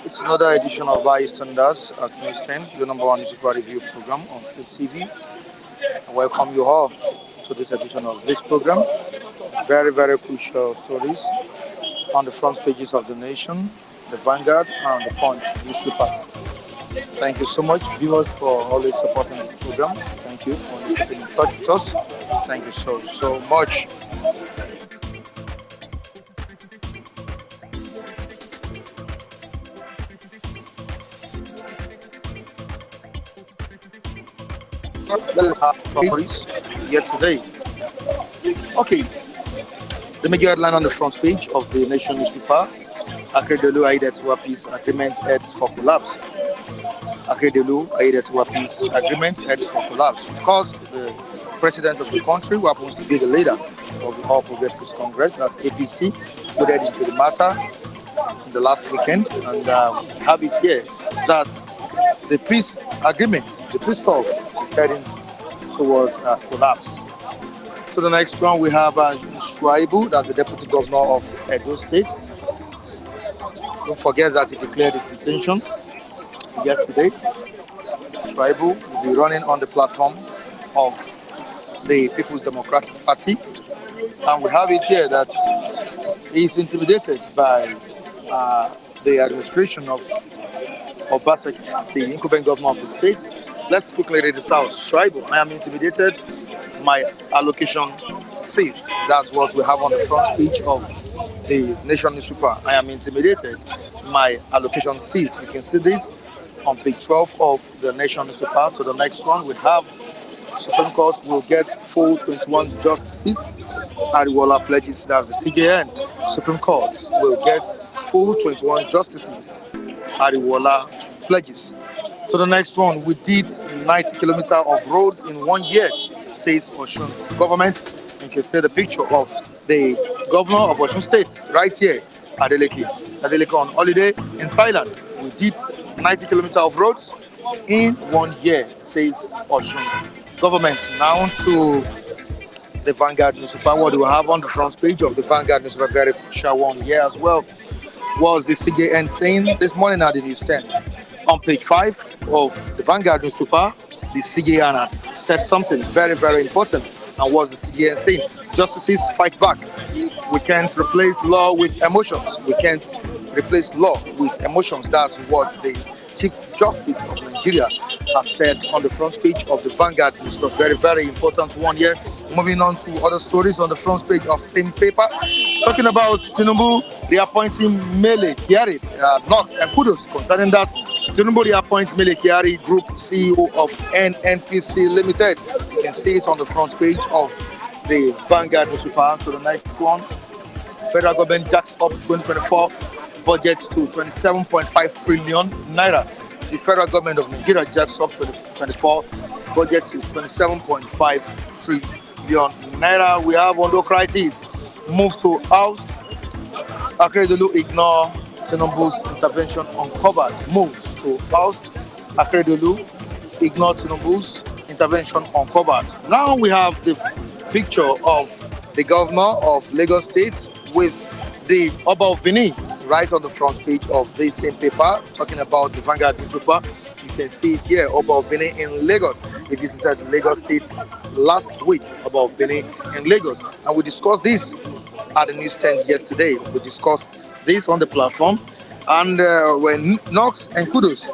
It's another edition of Our Standards at News 10, your number one newspaper review program on Flip TV. I welcome you all to this edition of this program. Very, very crucial stories on the front pages of the Nation, the Vanguard, and the Punch newspapers. Thank you so much, viewers, for always supporting this program. Thank you for always keeping in touch with us. Thank you so much. Let us have stories yet today. Okay, the major headline on the front page of the Nation newspaper: Akeredolu aided to peace agreement heads for collapse. Akeredolu aided to peace agreement heads for collapse. Of course, the president of the country, who happens to be the leader of the All Progressives Congress, that's APC, waded into the matter in the last weekend, and have it here that the peace agreement, the peace talk, is heading towards collapse. So the next one we have Shuaibu, that's the deputy governor of Edo State. Don't forget that he declared his intention yesterday. Shuaibu will be running on the platform of the People's Democratic Party, and we have it here that he is intimidated by the administration of Obaseki, the incumbent governor of the state. Let's quickly read it out. Shuaibu: I am intimidated, my allocation ceased. That's what we have on the front page of the Nation newspaper. I am intimidated, my allocation ceased. You can see this on page 12 of the Nation newspaper. To the next one, we have Supreme Court will get full 21 justices. Ariwola pledges, that the CJN. Supreme Court will get full 21 justices. Ariwola pledges. To the next one, we did 90 kilometers of roads in 1 year, says Osun government. You can see the picture of the governor of Osun State right here, Adeleke. Adeleke on holiday in Thailand. We did 90 kilometers of roads in 1 year, says Osun government. Now to the Vanguard newspaper. What do we have on the front page of the Vanguard newspaper? Very crucial one here as well. Was the CJN saying this morning at the News 10? On page 5 of the Vanguard newspaper, the CJN has said something very, very important. And what's the CJN saying? Justices fight back. We can't replace law with emotions. We can't replace law with emotions. That's what the Chief Justice of Nigeria has said on the front page of the Vanguard. It's a very, very important one here. Moving on to other stories on the front page of same paper, talking about Tinubu reappointing Mele Kyari. Knox and kudos concerning that. Tinubu reappoints Mele Kyari, Group CEO of NNPC Limited. You can see it on the front page of the Vanguard newspaper. To the next one, federal government jacks up 2024 budget to 27.5 trillion naira. The federal government of Nigeria jacks up 2024 budget to 27.5 trillion naira. We have Ondo crisis. Moves to oust. Akeredolu ignore Tinubu's intervention uncovered. Moves to oust. Akeredolu ignore Tinubu's intervention uncovered. Now we have the picture of the governor of Lagos State with the Oba of Benin right on the front page of this same paper, talking about the Vanguard newspaper. You can see it here, Oba of Benin in Lagos. He visited Lagos State last week, Oba of Benin in Lagos. And we discussed this at the News 10 yesterday. We discussed this on the platform. And when Knox and kudos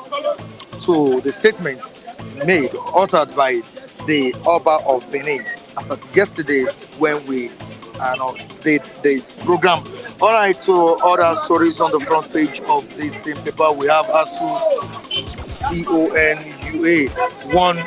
to the statements made, uttered by the Oba of Benin, as of yesterday when we did this program. All right, so other stories on the front page of this same paper. We have ASU CONUA, one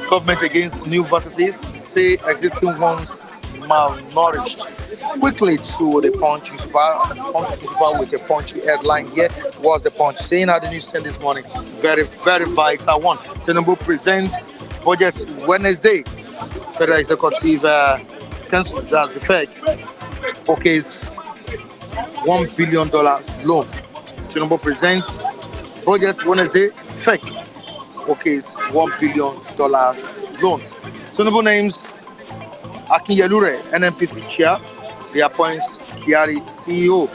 government against new varsities, say existing ones malnourished. Quickly to the Punch newspaper with a punchy headline here. Was the Punch saying at the News 10 this morning? Very, very vital one. Tinubu presents budget Wednesday. Federal Executive Council, that's the Fed, okays $1 billion loan. Tinubu presents budget Wednesday. Fake okays $1 billion loan. Tinubu names Akin Yelure, NNPC chair, reappoints Kyari CEO.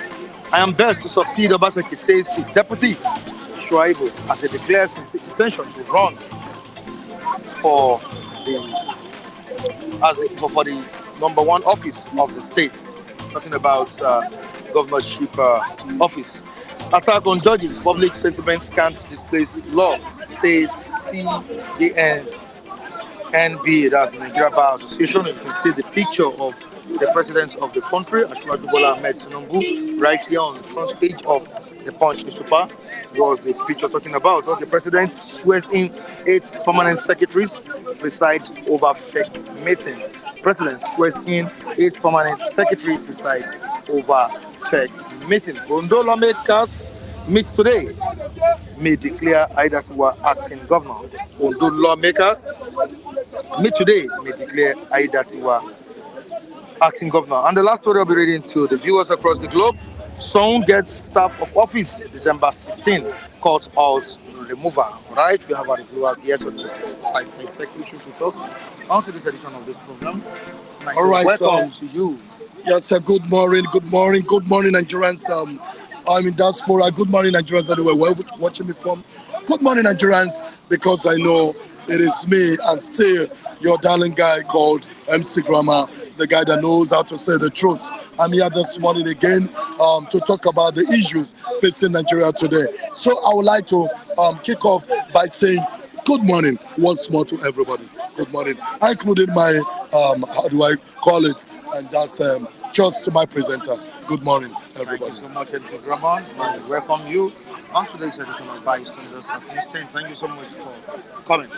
I am best to succeed, Obaseki says his deputy, Shuaibu, as he declares his intention to run for the for the number one office of the state. Talking about governorship office. Attack on judges, public sentiments can't displace law, says CANNB, that's the Nigeria Bar Association. You can see the picture of the president of the country, Ashwadu Bola Ahmed Tinubu, right here on the front page of the Punch newspaper. Was the picture talking about. The president swears in 8 permanent secretaries, presides over fake meeting. President swears in 8 permanent secretary, presides over fake meeting. Ondo lawmakers meet today, may declare Aidatiwa acting governor. Ondo lawmakers meet today, may declare Aidatiwa acting governor. And the last story I'll be reading to the viewers across the globe. Song gets staff of office December 16, court out remover. Right, we have our viewers here to decide issues with us. On to this edition of this program. All right, welcome to you. Yes, sir. Good morning, Nigerians. I'm in diaspora. Good morning, Nigerians. Anyway, where are watching me from? Good morning, Nigerians, because I know it is me and still your darling guy called MC Grammar, the guy that knows how to say the truth. I'm here this morning again to talk about the issues facing Nigeria today. So I would like to kick off by saying good morning once more to everybody. Good morning. I included my, how do I call it? And that's just my presenter. Good morning, everybody. Thank you so much, MC Grammar. I welcome you on today's edition of Bystanders at Instant. Thank you so much for coming.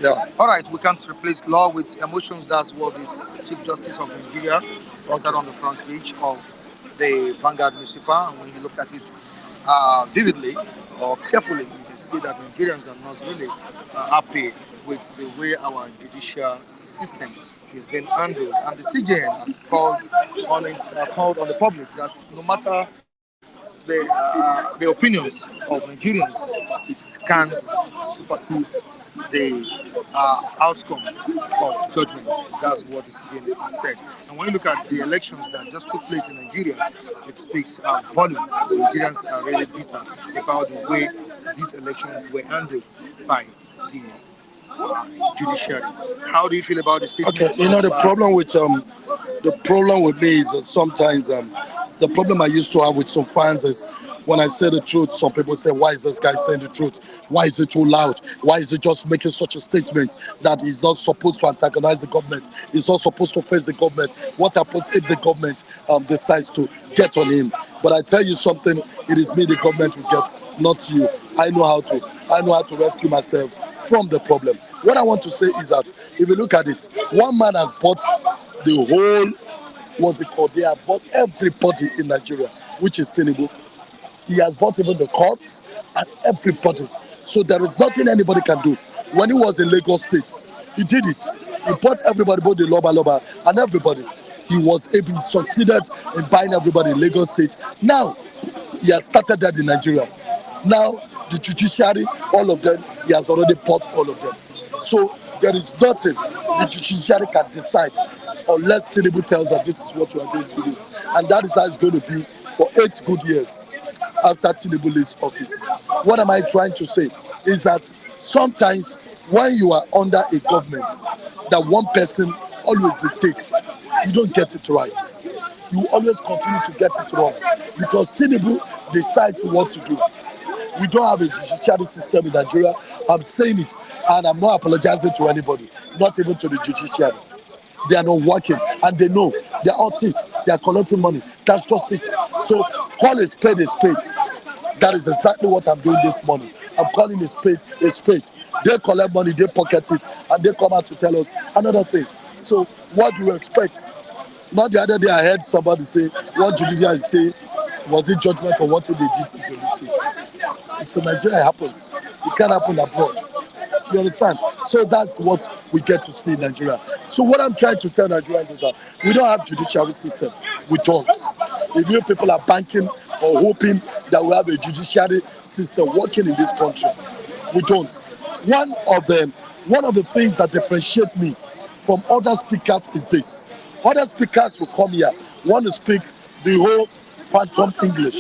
Yeah. All right, we can't replace law with emotions. That's what this Chief Justice of Nigeria said on the front page of the Vanguard newspaper. And when you look at it vividly or carefully, you can see that Nigerians are not really happy with the way our judicial system is being handled. And the CJN has called on the public that no matter the opinions of Nigerians, it can't supersede the outcome of judgment. That's what the CJN has said. And when you look at the elections that just took place in Nigeria, it speaks volume. Nigerians are really bitter about the way these elections were handled by the judiciary. How do you feel about the statement? Okay, the problem with me is that sometimes the problem I used to have with some fans is when I say the truth, some people say, why is this guy saying the truth? Why is it too loud? Why is he just making such a statement that he's not supposed to antagonize the government? He's not supposed to face the government. What happens if the government decides to get on him? But I tell you something, it is me the government will get, not you. I know how to rescue myself from the problem. What I want to say is that if you look at it, one man has bought the whole, they have bought everybody in Nigeria, which is Tinubu. He has bought even the courts and everybody. So there is nothing anybody can do. When he was in Lagos State, he did it. He bought everybody, both the Loba and everybody. He succeeded in buying everybody in Lagos State. Now, he has started that in Nigeria. Now, the judiciary, all of them, he has already bought all of them. So there is nothing the judiciary can decide unless Tinubu tells them this is what we are going to do. And that is how it's going to be for 8 good years after Tinubu leaves office. What am I trying to say? Is that sometimes when you are under a government that one person always dictates, you don't get it right. You always continue to get it wrong because Tinubu decides what to do. We don't have a judiciary system in Nigeria. I'm saying it and I'm not apologizing to anybody, not even to the judiciary. They are not working and they know they are all thieves. They are collecting money. That's just it. So call a spade a spade. That is exactly what I'm doing this morning. I'm calling a spade a spade. They collect money, they pocket it, and they come out to tell us another thing. So what do you expect? Not the other day I heard somebody say, what judiciary say, was it judgment or what they did is a mistake. It's in Nigeria, it happens. It can't happen abroad. You understand? So that's what we get to see in Nigeria. So what I'm trying to tell Nigerians is that we don't have judiciary system. We don't. If you people are banking or hoping that we have a judiciary system working in this country, we don't. One of the things that differentiate me from other speakers is this. Other speakers will come here, want to speak the whole phantom English.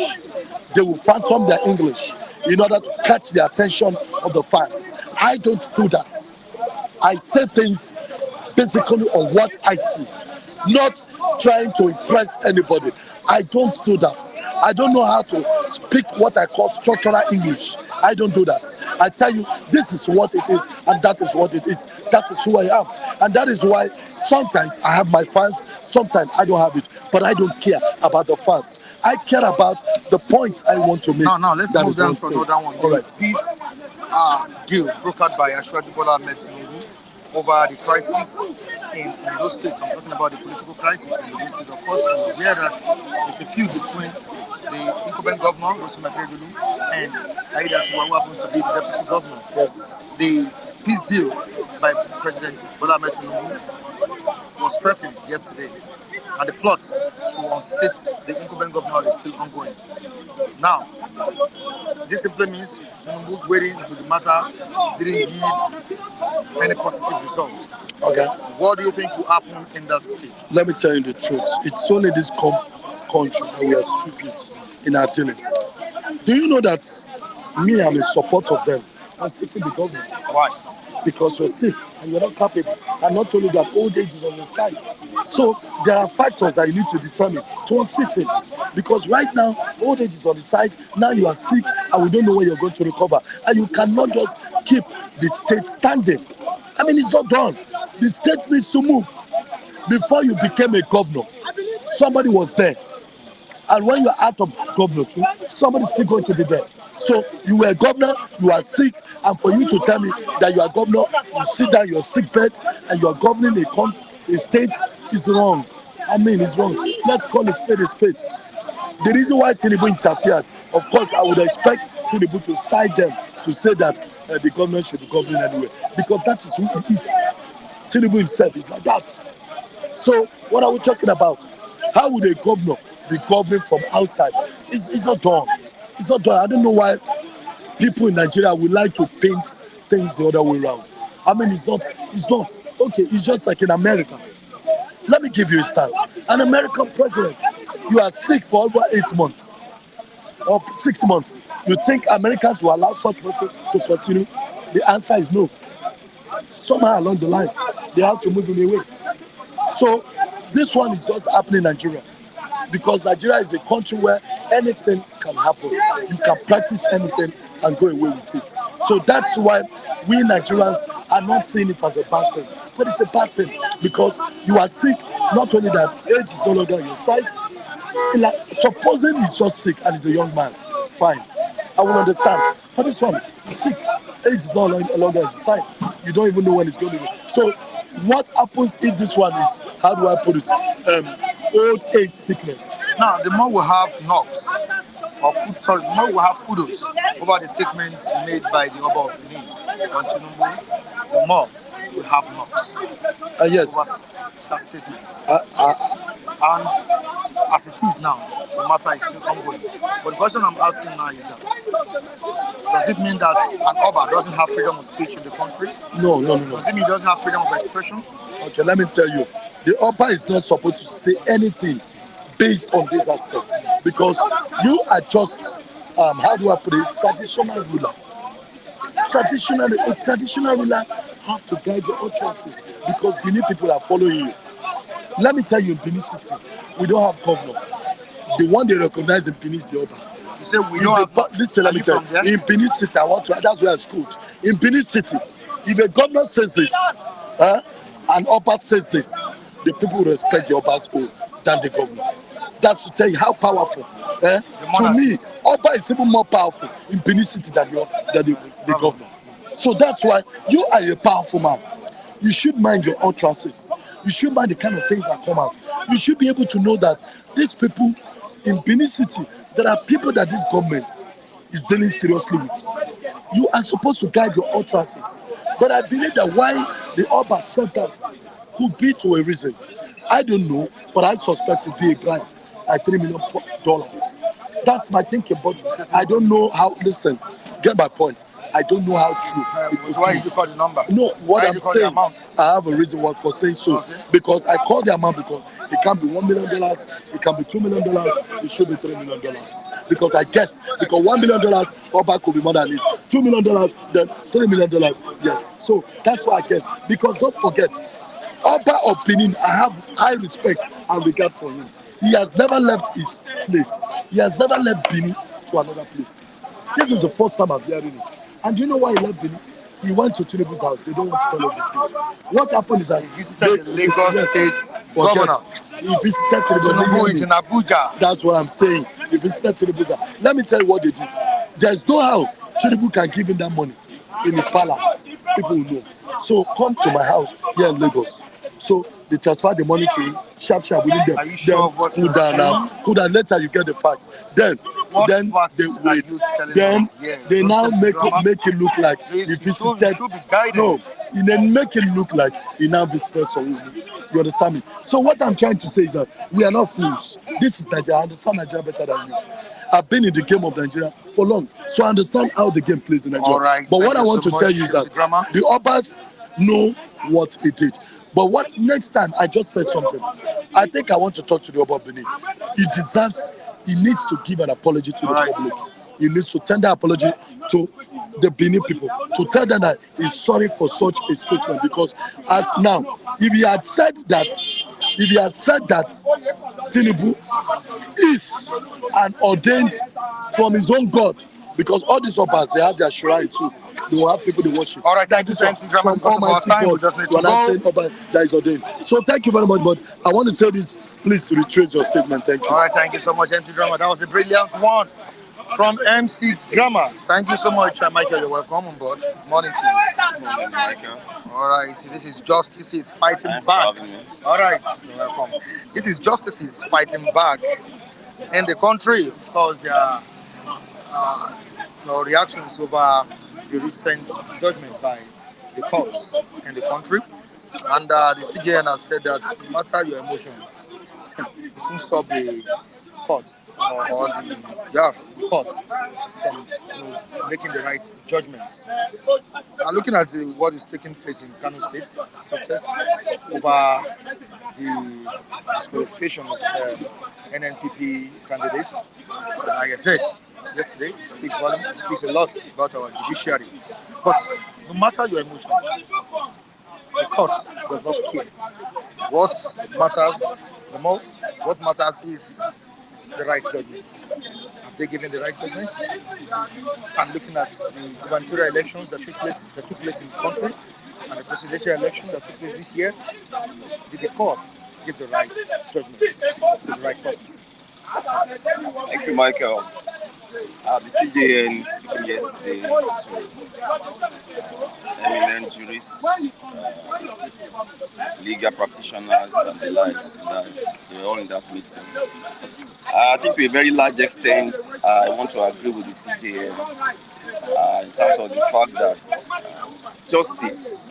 They will phantom their English in order to catch the attention of the fans. I don't do that. I say things basically on what I see, not trying to impress anybody. I don't do that. I don't know how to speak what I call structural English. I don't do that. I tell you, this is what it is, and that is what it is. That is who I am. And that is why sometimes I have my fans, sometimes I don't have it. But I don't care about the fans. I care about the points I want to make. Now let's move down to another one. All right. Peace deal brokered by Ashwadi Bola Ahmed Tinubu over the crisis in Edo State. I'm talking about the political crisis in Edo State. Of course, you're aware that there's a feud between the incumbent governor, Rotimi Akeredolu, and Aida Tiwa, who happens to be the deputy governor. Yes. The peace deal by President Bola Ahmed Tinubu was threatened yesterday, and the plot to unseat the incumbent governor is still ongoing. Now, this simply means Tinubu's waiting into the matter didn't give any positive results. Okay. What do you think will happen in that state? Let me tell you the truth. It's only this country that we are stupid in our dealings. Do you know that me, I'm in support of them? I'm sitting the government. Why? Because you're sick and you're not capable. And not only that, old age is on your side. So there are factors that you need to determine to unseat him. Because right now, old age is on the side. Now you are sick and we don't know when you're going to recover. And you cannot just keep the state standing. I mean, it's not done. The state needs to move. Before you became a governor, somebody was there. And when you're out of governor too, somebody's still going to be there. So you were a governor, you are sick, and for you to tell me that you are governor, you sit down your sick bed and you are governing a state is wrong. I mean, it's wrong. Let's call a spade a spade. The reason why Tinubu interfered, of course, I would expect Tinubu to side them to say that the governor should be governing anyway, because that is who he is. Tinubu himself is like that. So what are we talking about? How would a governor be governing from outside? It's not done. It's not done. I don't know why people in Nigeria would like to paint things the other way around. I mean, it's not. Okay, it's just like in America. Let me give you a stance. An American president, you are sick for over 8 months or 6 months. You think Americans will allow such person to continue? The answer is no. Somehow along the line, they have to move him away. So this one is just happening in Nigeria. Because Nigeria is a country where anything can happen. You can practice anything and go away with it. So that's why we Nigerians are not seeing it as a bad thing. But it's a bad thing because you are sick. Not only that, age is no longer on your side. Like, supposing he's just sick and he's a young man, fine. I will understand. But this one, he's sick. Age is no longer on his side. You don't even know when it's going to be. So what happens if this one is, how do I put it, old age sickness? Now, the more we have knocks, the more we have kudos over the statements made by the Oba of Benin on Tinubu, the more we have knocks. Yes. Over that statement. And as it is now, the matter is still ongoing. But the question I'm asking now is that, does it mean that an Oba doesn't have freedom of speech in the country? No. Does it mean he doesn't have freedom of expression? Okay, let me tell you. The Oba is not supposed to say anything based on this aspect because you are just, how do I put it, traditional ruler. A traditional ruler have to guide your utterances because Benin people are following you. Let me tell you, in Benin City, we don't have governor. The one they recognize in Benin is the Oba. You say we don't have. Listen, let me tell you. In Benin City, that's where I schooled. In Benin City, if a governor says this, and Oba says this, the people will respect the Oba's oath than the governor. That's to tell you how powerful. To me, Oba is even more powerful in Benin City than the governor. So that's why you are a powerful man. You should mind your utterances. You should mind the kind of things that come out. You should be able to know that these people in Benin City, there are people that this government is dealing seriously with. You are supposed to guide your utterances. But I believe that why the Oba said that could be to a reason. I don't know, but I suspect it to be a bribe, like $3 million. That's my thinking, but I don't know how. Listen, get my point. I don't know how true it could Why be. did you call the number? No, what Why I'm did you call the saying, amount? I have a reason for saying so. Okay. Because I call the amount because it can be $1 million, it can be $2 million, it should be $3 million. Because I guess, because $1 million, Oba could be more than it. $2 million, then $3 million. Yes. So that's why I guess. Because don't forget, Oba of Benin, I have high respect and regard for him. He has never left his place. He has never left Benin to another place. This is the first time I'm hearing it. And do you know why he left Benin? He went to Tinubu's house. They don't want to tell us the truth. What happened is that He visited the Lagos State governor. He visited Tinubu is in Tinubu. Abuja. That's what I'm saying. He visited Tinubu's house. Let me tell you what they did. There's no how Tinubu can give him that money in his palace. People will know. So come to my house here in Lagos. So they transfer the money to him, sharp within them. Are you sure of what cool you're down now. saying? Cool down. Later you get the facts. Then What they facts are wait. you telling Then us here? they Don't now set make drama. it look like Please, he you visited. should be guided. No, he then make it look like he now visited someone. You understand me? So what I'm trying to say is that we are not fools. This is Nigeria. I understand Nigeria better than you. I've been in the game of Nigeria for long, so I understand how the game plays in Nigeria. All right, but what thank I you want so to tell much, you is that Mr. Grammar. the Obas know what he did. But what next time I just said something, I think I want to talk to the Oba of Benin. He needs to give an apology to the All right. public. He needs to tender apology to the Benin people, to tell them that he's sorry for such a statement. Because as now, if he had said that Tinubu is an ordained from his own God, because all these Obas, they have their shrine too. They will have people they worship. All right, thank you, From MC Grammar. Because of our Almighty time, we God, just need you to are not go. saying Oba that is ordained. So thank you very much, but I want to say this, please retrace your statement. Thank you. All right, thank you so much, MC Grammar. That was a brilliant one from MC Grammar. Thank you so much, Michael. You're welcome on board. Morning to you. Morning, Michael. All right, this is Justices Fighting Thanks for Back. having me. All right, you're welcome. This is Justices Fighting Back in the country. Of course, there are reactions over the recent judgment by the courts in the country. And the CJN has said that no matter your emotion, it won't stop the court or the court from making the right judgment. Looking at what is taking place in Kano State, protest over the disqualification of NNPP candidates. And like I said yesterday, it speaks volume, it speaks a lot about our judiciary. But no matter your emotion, the court does not care. What matters the most, what matters is the right judgment. Have they given the right judgment? And looking at the gubernatorial elections that took place in the country, and the presidential election that took place this year, did the court give the right judgment to the right persons? Thank you, Michael. The CJN speaking yesterday to eminent jurists, legal practitioners, and the likes. They were all in that meeting. I think to a very large extent, I want to agree with the CJN in terms of the fact that justice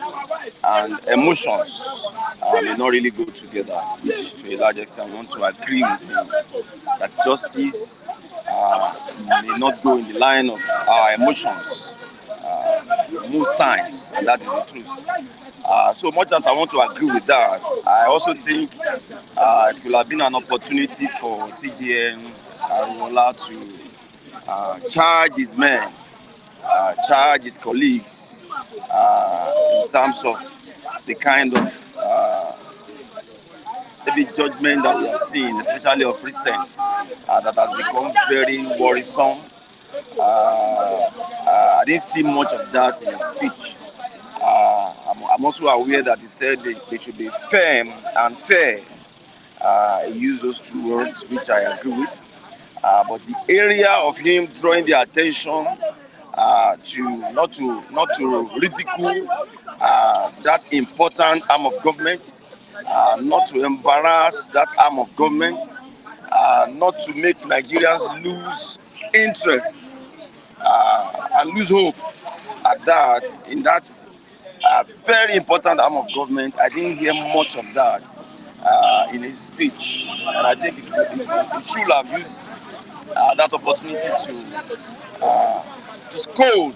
and emotions may not really go together, which to a large extent I want to agree with him that justice may not go in the line of our emotions most times, and that is the truth. So much as I want to agree with that, I also think it could have been an opportunity for CJN Arunola to charge his men, charge his colleagues in terms of the kind of maybe judgment that we have seen, especially of recent, that has become very worrisome. I didn't see much of that in his speech. I'm also aware that he said they should be firm and fair. He used those two words, which I agree with. But the area of him drawing the attention to not to ridicule that important arm of government, not to embarrass that arm of government, not to make Nigerians lose interest and lose hope at that, in that very important arm of government. I didn't hear much of that in his speech, and I think it should have used that opportunity to scold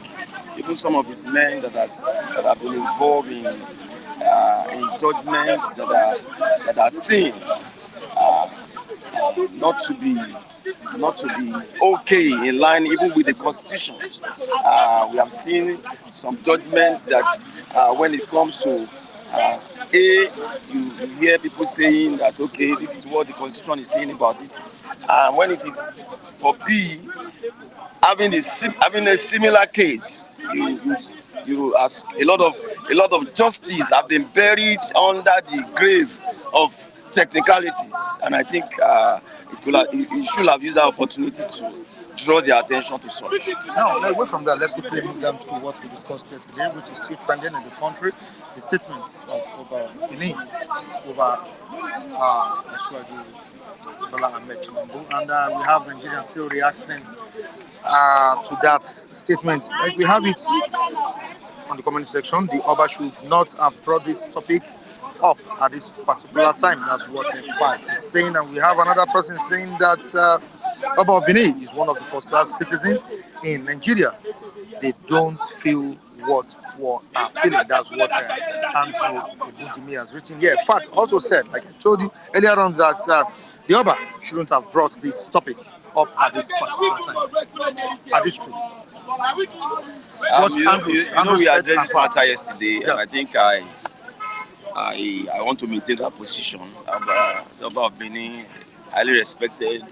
even some of his men that have been involved in judgments that are seen not to be okay in line even with the constitution. We have seen some judgments that when it comes to you hear people saying that okay, this is what the constitution is saying about it, and when it is for B, having a similar case, you as a lot of justice have been buried under the grave of technicalities, and I think it should have used that opportunity to draw their attention to such. Now, away from that, let's quickly move down to what we discussed yesterday, which is still trending in the country, the statements of Benin over Ashwaju Bola Ahmed Tinubu, and we have Nigerians still reacting to that statement. Like we have it on the comment section, the Oba should not have brought this topic up at this particular time. That's what in fact is saying, and we have another person saying that Oba Benin is one of the first-class citizens in Nigeria. They don't feel what poor are feeling. That's what Andrew Obunjimi has written here. Fat also said, like I told you earlier on, that the Oba shouldn't have brought this topic up at this particular time. Are this true? We addressed this matter yesterday, and I think I want to maintain that position. The Oba of Benin, highly respected,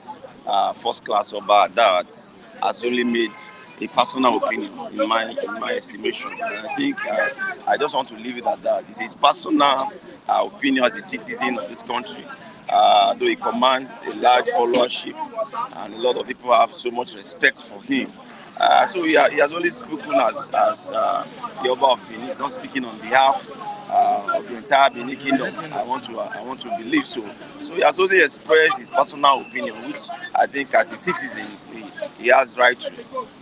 first-class Oba, that has only made a personal opinion in my estimation. And I think I just want to leave it at that. It's his personal opinion as a citizen of this country. Though he commands a large followership and a lot of people have so much respect for him. So he has only spoken as the Oba of Benin. He's not speaking on behalf of the entire Benin Kingdom. I want to believe so. So he has only expressed his personal opinion, which I think as a citizen he has right to.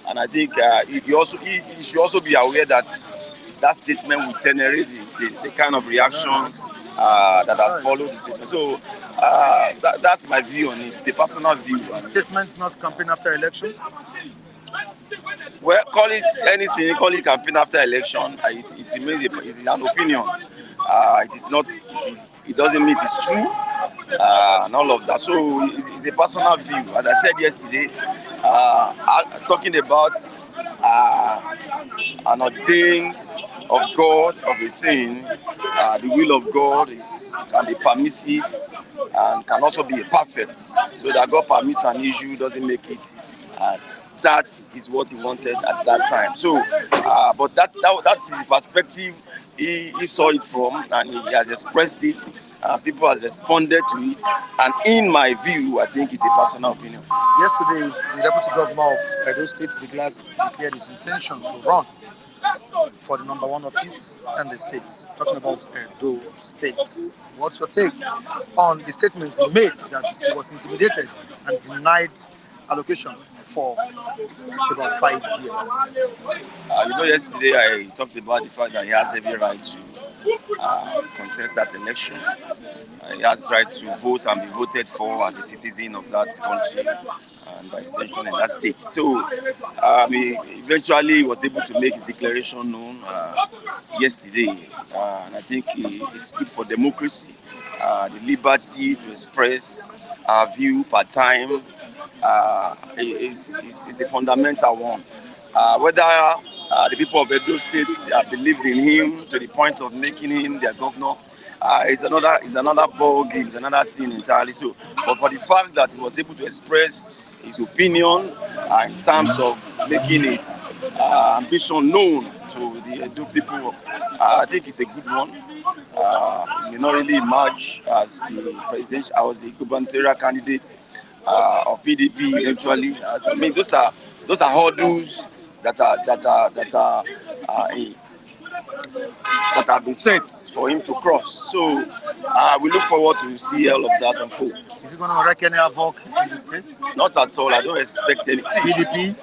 And I think he should also be aware that that statement will generate the kind of reactions that has followed the statement. So that's my view on it. It's a personal view. Is the statement not campaign after election? Well, call it anything, call it campaign after election. It remains it's an opinion. It doesn't mean it's true, and all of that. So it's a personal view. As I said yesterday, talking about an ordained of God of a thing, the will of God can be permissive and can also be perfect. So that God permits an issue doesn't make it. That is what he wanted at that time. So, but that's the perspective he saw it from, and he has expressed it. People have responded to it, and in my view, I think it's a personal opinion. Yesterday, the Deputy Governor of Edo State declared his intention to run for the number 1 office in the state. Talking about Edo State, what's your take on the statement he made that he was intimidated and denied allocation for about 5 years? Yesterday I talked about the fact that he has every right to contest that election. He has right to vote and be voted for as a citizen of that country and by extension in that state. So eventually he was able to make his declaration known yesterday, and I think it's good for democracy. The liberty to express our view per time is a fundamental one. Whether the people of Edo State believed in him to the point of making him their governor, is another ball game, it's another thing entirely. So, but for the fact that he was able to express his opinion in terms of making his ambition known to the Edo people, I think it's a good one. He may not really emerge as the gubernatorial candidate of PDP eventually. I mean, those are hurdles that have been set for him to cross. So we look forward to see all of that unfold. Is he going to wreak any havoc in the state? Not at all. I don't expect anything. PDP?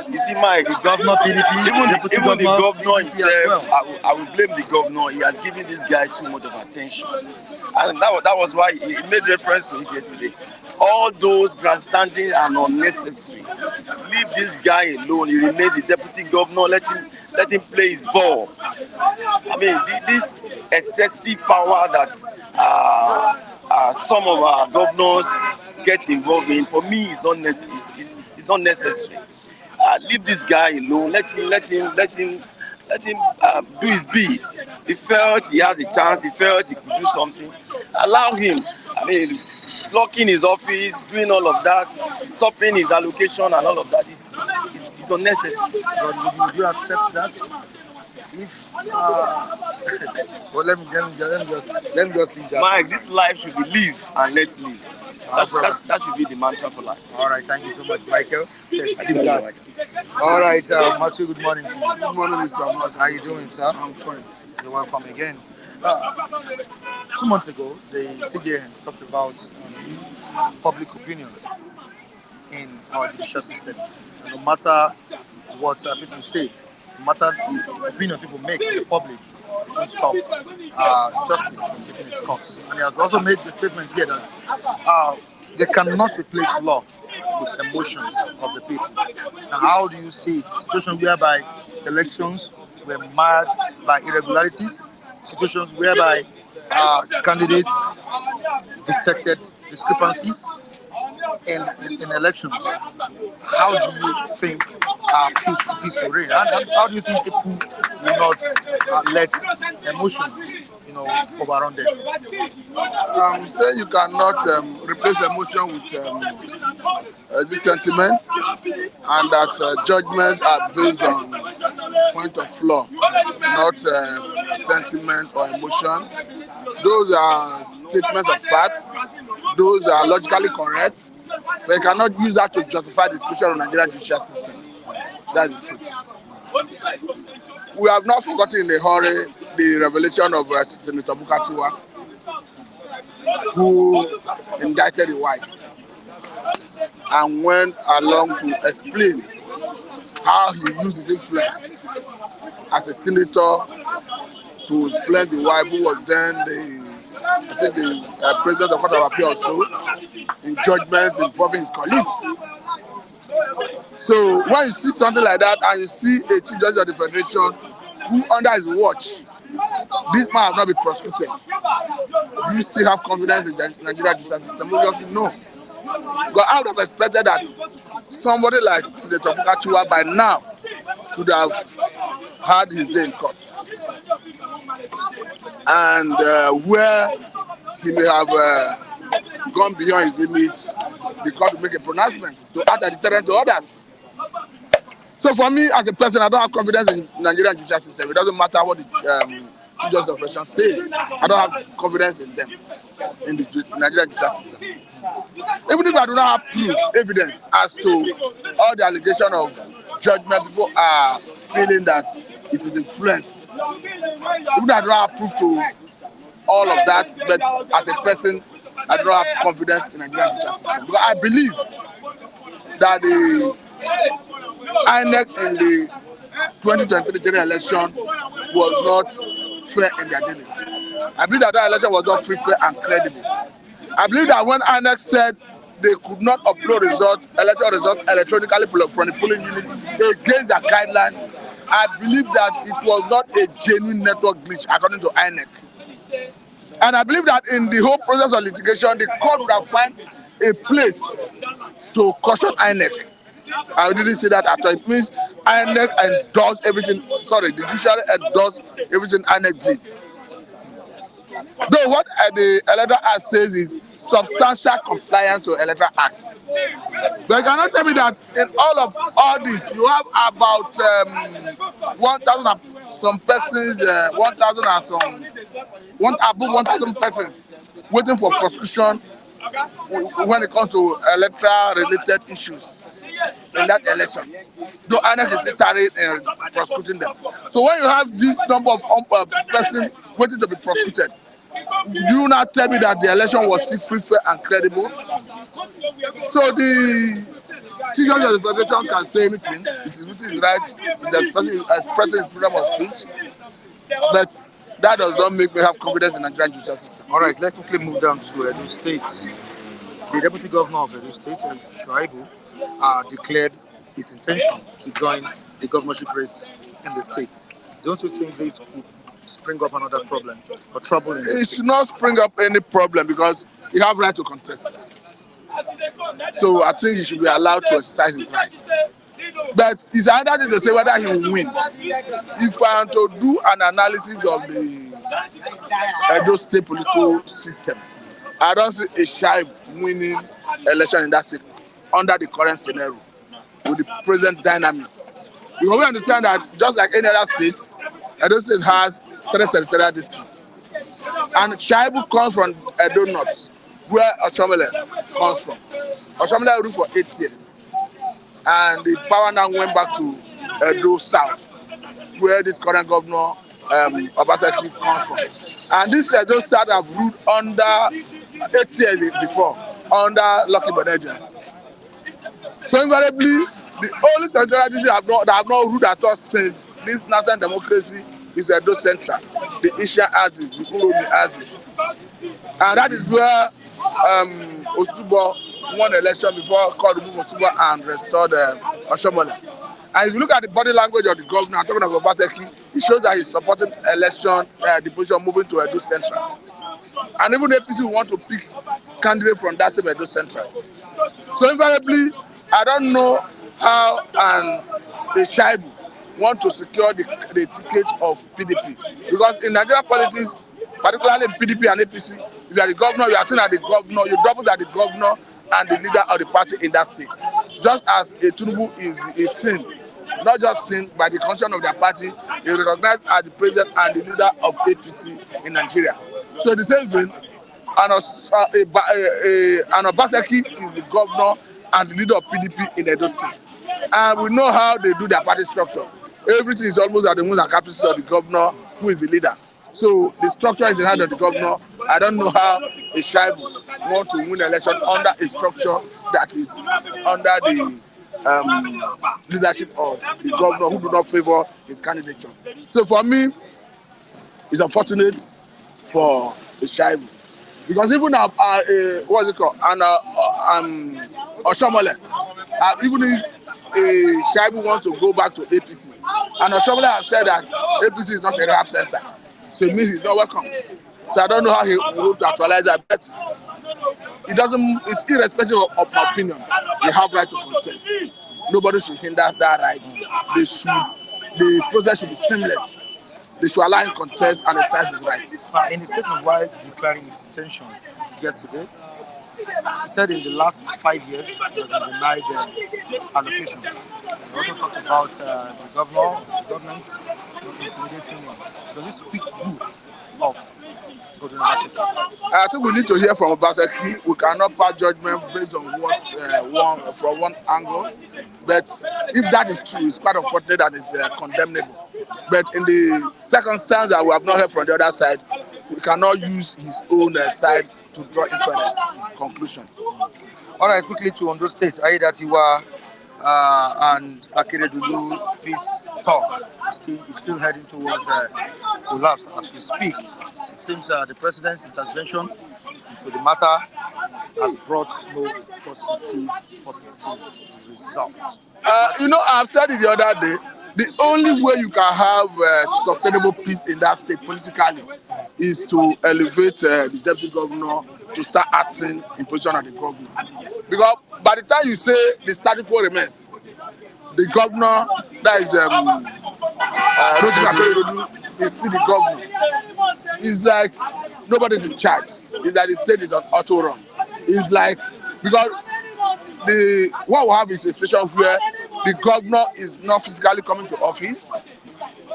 You see, Mike, the governor PDP, even the governor himself, well. I will blame the governor. He has given this guy too much of attention, and that was why he made reference to it yesterday. All those grandstanding are unnecessary. Leave this guy alone. He remains the deputy governor. Let him play his ball. I mean, this excessive power that some of our governors get involved in, for me, is it's not necessary. Leave this guy alone. Let him do his bit. He felt he has a chance. He felt he could do something. Allow him. I mean, blocking his office, doing all of that, stopping his allocation and all of that is unnecessary. But would you accept that? If well, let me just leave that. Mike, this life should be live and let's live. That should be the mantra for life. All right, thank you so much, Michael. Let's leave that. All right, Matthew, good morning to you. Good morning, Mr. Ahmad. How are you doing, sir? I'm fine. You're welcome again. 2 months ago, the CJN talked about public opinion in our judicial system. And no matter what people say, no matter the opinion people make in the public, it won't stop justice from taking its course. And he has also made the statement here that they cannot replace law with emotions of the people. Now, how do you see it? Situation whereby elections were marred by irregularities, situations whereby candidates detected discrepancies in elections. How do you think peace will reign? And how do you think people will not let emotions, overrun them? Say you cannot replace emotion with this sentiment, and that judgments are based on point of law, not sentiment or emotion. Those are statements of facts. Those are logically correct, but you cannot use that to justify the situation of the Nigerian judicial system. That's the truth. We have not forgotten in a hurry the revelation of Senator Bukatiwa, who indicted the wife and went along to explain how he used his influence as a senator to influence the wife, who was then the president of the Court of Appeal also, in judgments involving his colleagues. So when you see something like that and you see a Chief Justice of the Federation who under his watch, this man has not been prosecuted, do you still have confidence in the Nigerian judicial system? Obviously no. Because I would have expected that somebody like Senator Bukatiwa by now should have had his day in court. And where he may have gone beyond his limits, the court will make a pronouncement to act as a deterrent to others. So for me, as a person, I don't have confidence in the Nigerian judicial system. It doesn't matter what the Chief Justice of the Federation says. I don't have confidence in them, in the Nigerian judicial system. Even if I do not have proof, evidence as to all the allegation of judgment, people are feeling that it is influenced. Even if I do not have proof to all of that, but as a person, I do not have confidence in the Nigerian judicial system. Because I believe that the INEC in the 2023 general election was not fair in their dealing. I believe that election was not free, fair, and credible. I believe that when INEC said they could not upload election results electronically from the polling units against their guideline, I believe that it was not a genuine network glitch according to INEC. And I believe that in the whole process of litigation, the court would have found a place to caution INEC. I didn't say that at all. It means INEC endorsed everything. Sorry, the judiciary endorsed everything INEC did. Though what the Electoral Act says is substantial compliance with Electoral Acts. But you cannot tell me that in all this, you have about 1,000 and some persons, 1,000 and some, above 1,000 persons waiting for prosecution when it comes to electoral-related issues in that election. Though INEC is still tarried in prosecuting them. So when you have this number of persons waiting to be prosecuted, do you not tell me that the election was still free, fair, and credible? So the Chief Justice of the Federation can say anything. It is within his rights. He's expressing his freedom of speech. But that does not make me have confidence in the Nigerian judicial system. All right, let's quickly move down to Edo State. The Deputy Governor of Edo State, Shuaibu, declared his intention to join the governorship race in the state. Don't you think this could spring up another problem or trouble in the It state? should not spring up any problem because he have right to contest. So I think he should be allowed to exercise his rights. But it's another thing to say whether he will win. If I am to do an analysis of the Edo State political system, I don't see a shy winning election in that state under the current scenario with the present dynamics. Because we understand that just like any other states, Edo State has 3 senatorial districts. And Shaibu comes from Edo North, where Oshomole comes from. Oshomole ruled for 8 years. And the power now went back to Edo South, where this current governor, Obaseki, comes from. And this Edo South have ruled under 8 years before, under Lucky Boneja. So invariably, the only senatorial district that have not ruled at all since this nascent democracy is Edo Central, the Isha Axis, the Uromi Axis. And that is where Osubo won the election before called remove Osubo and restored Oshomole. And if you look at the body language of the governor, talking about Obaseki, it shows that he's supporting election, the position moving to Edo Central. And even APC want to pick candidate from that same Edo Central. So invariably, I don't know how the Shaibu want to secure the ticket of PDP. Because in Nigerian politics, particularly in PDP and APC, if you are the governor, you are seen as the governor, you double as the governor and the leader of the party in that state. Just as a Tinubu is seen, not just seen by the constitution of their party, they recognized as the president and the leader of APC in Nigeria. So the same thing, an Obaseki is the governor and the leader of PDP in Edo State. And we know how they do their party structure. Everything is almost at the moon and capital of the governor, who is the leader. So the structure is in the hand of the governor. I don't know how a Shaibu want to win election under a structure that is under the leadership of the governor who do not favor his candidature. So for me, it's unfortunate for the Shaibu. Because even what's it called? Oshomole, even if Shaibu wants to go back to APC, and Oshomole has said that APC is not a rap center, so it means he's not welcome. So I don't know how he will to actualize that, but it doesn't. It's irrespective of my opinion. They have right to contest. Nobody should hinder that right. The process should be seamless. They should allow him contest and exercise his rights. In the statement while declaring his intention yesterday, he said in the last 5 years he has been denied allocation. He also talked about the government intimidating him. Does this speak good of Golden Obaseki? I think we need to hear from Obaseki. We cannot pass judgment based on from one angle. But if that is true, it's quite unfortunate that it's condemnable. But in the circumstance that we have not heard from the other side, we cannot use his own side to draw inference conclusion. All right, quickly to Ondo State. Aiyedatiwa and Akeredolu peace talk is still heading towards collapse as we speak. It seems the president's intervention into the matter has brought no positive result. I've said it the other day. The only way you can have sustainable peace in that state politically is to elevate the deputy governor to start acting in position of the governor. Because by the time you say the status quo remains, the governor, that is is still the governor. It's like nobody's in charge. It's like the state is on auto run. It's like, because what we have is a situation where the governor is not physically coming to office,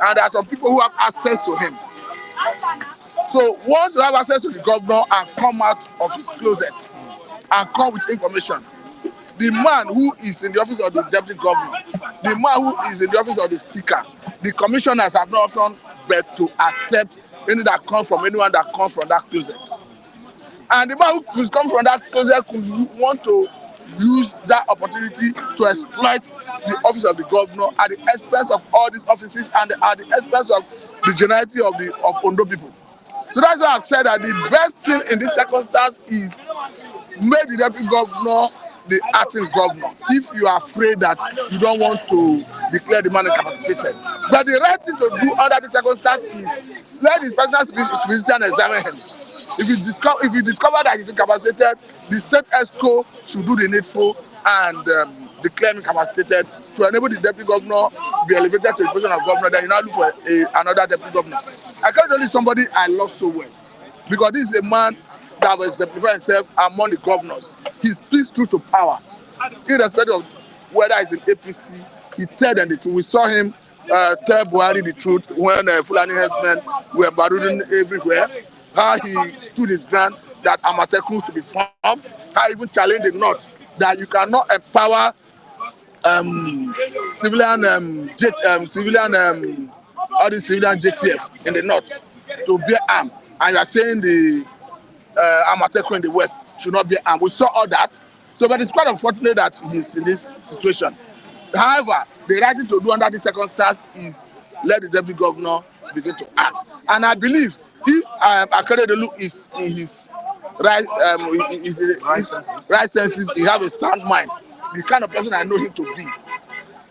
and there are some people who have access to him. So once you have access to the governor and come out of his closet and come with information, the man who is in the office of the deputy governor, the man who is in the office of the speaker, the commissioners have no option but to accept anything that comes from anyone that comes from that closet. And the man who comes from that closet could want to use that opportunity to exploit the office of the governor at the expense of all these offices and at the expense of the generality of Ondo people. So that's why I've said that the best thing in this circumstance is make the deputy governor the acting governor if you are afraid that you don't want to declare the man incapacitated. But the right thing to do under this circumstance is let the personal physician examine him. If you discover that he's incapacitated, the state ESCO should do the needful and declare him incapacitated to enable the deputy governor be elevated to the position of governor. Then you now look for another deputy governor. I can't tell you somebody I love so well, because this is a man that will exemplify himself among the governors. He speaks truth to power, irrespective of whether it's in APC. He tells them the truth. We saw him tell Buhari the truth when Fulani herdsmen were barrooning everywhere. How he stood his ground that Amatekun should be formed. How he even challenged the North that you cannot empower civilian all the civilian JTF in the North to bear arm, and you are saying the Amatekun in the West should not bear arm. We saw all that. So, but it's quite unfortunate that he's in this situation. However, the right thing to do under this circumstance is let the deputy governor begin to act. And I believe if Akeredolu is in his right senses, he has a sound mind, the kind of person I know him to be,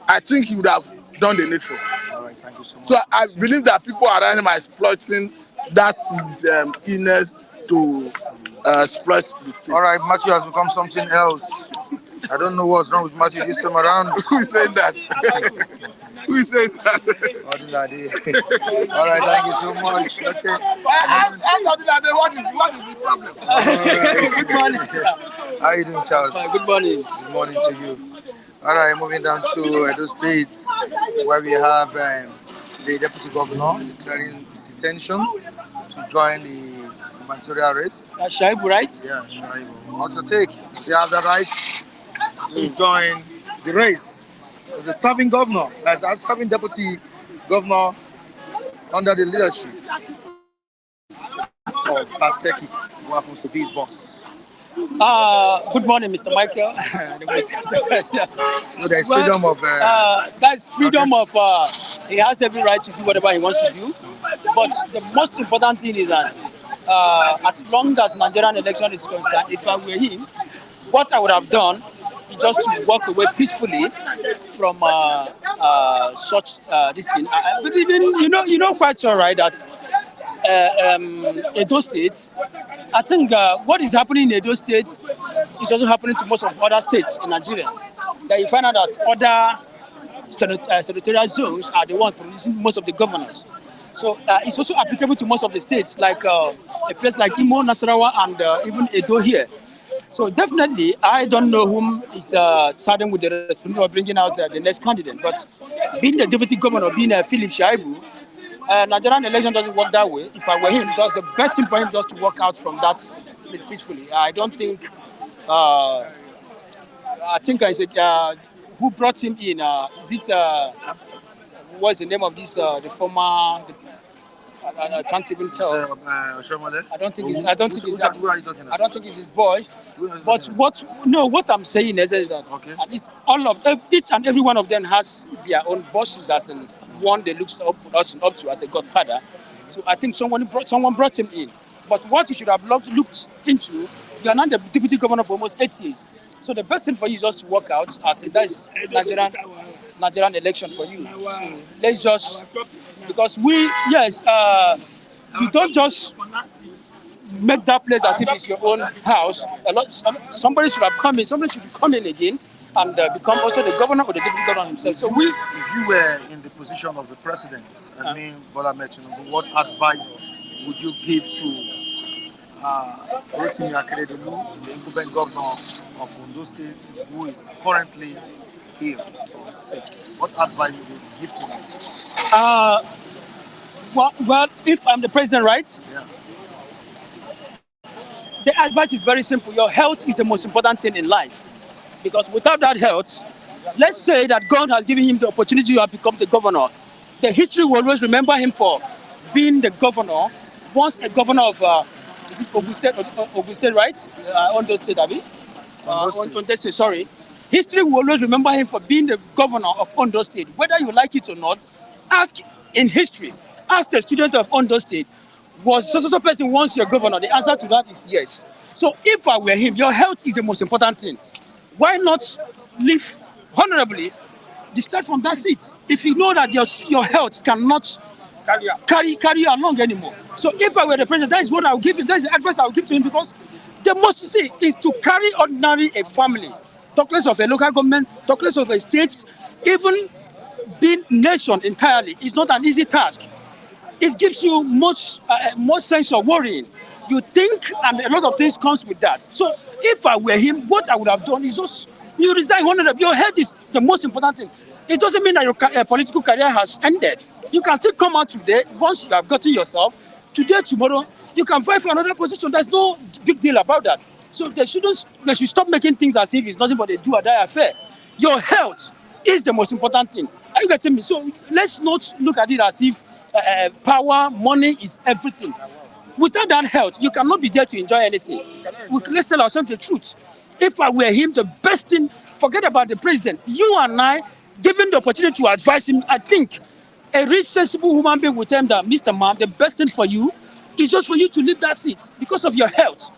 I think he would have done the needful. All right, thank you so much. So I believe that people around him are exploiting that his illness to exploit the state. All right, Matthew has become something else. I don't know what's wrong with Matthew this time around. Who is saying that? Who is saying that? All right, thank you so much. Okay. Ask Odilade, what is the problem? Good morning, sir. How are you doing, Charles? Good morning. Good morning to you. All right, moving down to Edo State, where we have the deputy governor declaring his intention to join the gubernatorial race. Shaibu, right? Yeah, Shaibu. What's your take? You have the right to join the race. The serving governor, as a serving deputy governor under the leadership of Paseki, who happens to be his boss. Good morning, Mr. Michael. So there's freedom of... that's freedom of... he has every right to do whatever he wants to do. But the most important thing is that as long as Nigerian election is concerned, if I were him, what I would have done is just to walk away peacefully from such this thing. But even you know quite all right that Edo State, I think what is happening in Edo State is also happening to most of other states in Nigeria. That you find out that other senatorial zones are the ones producing most of the governors. So it's also applicable to most of the states, like a place like Imo, Nasarawa, and even Edo here. So definitely, I don't know whom is saddened with the responsibility of bringing out the next candidate. But being the deputy governor, being Philip Shaibu, Nigerian election doesn't work that way. If I were him, that's the best thing for him just to walk out from that peacefully. I don't think. I think I said who brought him in? Is it what's the name of this? The former. I can't even tell. I don't think it's his boy. But what I'm saying is that at least each and every one of them has their own bosses, as in one they looks up to as a godfather. So I think someone brought him in. But what you should have looked into, you are not the deputy governor for almost 8 years. So the best thing for you is just to work out as that is Nigerian election for you. So let's just. Because you don't just make that place as if it's your own house. Somebody should have come in. Somebody should come in again and become also the governor or the deputy governor himself. So if you were in the position of the president, Bola Ahmed Tinubu, what advice would you give to Rotimi Akeredolu, the incumbent governor of Ondo State, who is currently ill or sick? What advice would you give to them? Well, if I'm the president, right? Yeah. The advice is very simple. Your health is the most important thing in life. Because without that health, let's say that God has given him the opportunity to become the governor. The history will always remember him for being the governor, once a governor of, is it Ogun State, right? Ondo State, Abi? Ondo State, sorry. History will always remember him for being the governor of Ondo State. Whether you like it or not, ask in history. Ask the student of Ondo State, was so person once your governor? The answer to that is yes. So if I were him, your health is the most important thing. why not live honorably, discharge from that seat if you know that your health cannot carry you along anymore. So if I were the president, that is what I would give him. That is the advice I would give to him, because the most you see is to carry ordinary a family, talk less of a local government, talk less of a state, even being nation entirely is not an easy task. It gives you much more sense of worrying. You think, and a lot of things comes with that. So if I were him, what I would have done is just you resign honorably. Your health is the most important thing. It doesn't mean that your political career has ended. You can still come out today once you have gotten yourself. Today, tomorrow, you can fight for another position. There's no big deal about that. So they should stop making things as if it's nothing but a do or die affair. Your health is the most important thing. Are you getting me? So let's not look at it as if power, money is everything. Without that health, you cannot be there to enjoy anything. Let's tell ourselves the truth. If I were him, the best thing, forget about the president. You and I, given the opportunity to advise him, I think a rich, sensible human being would tell him that, Mr. Man, the best thing for you is just for you to leave that seat because of your health.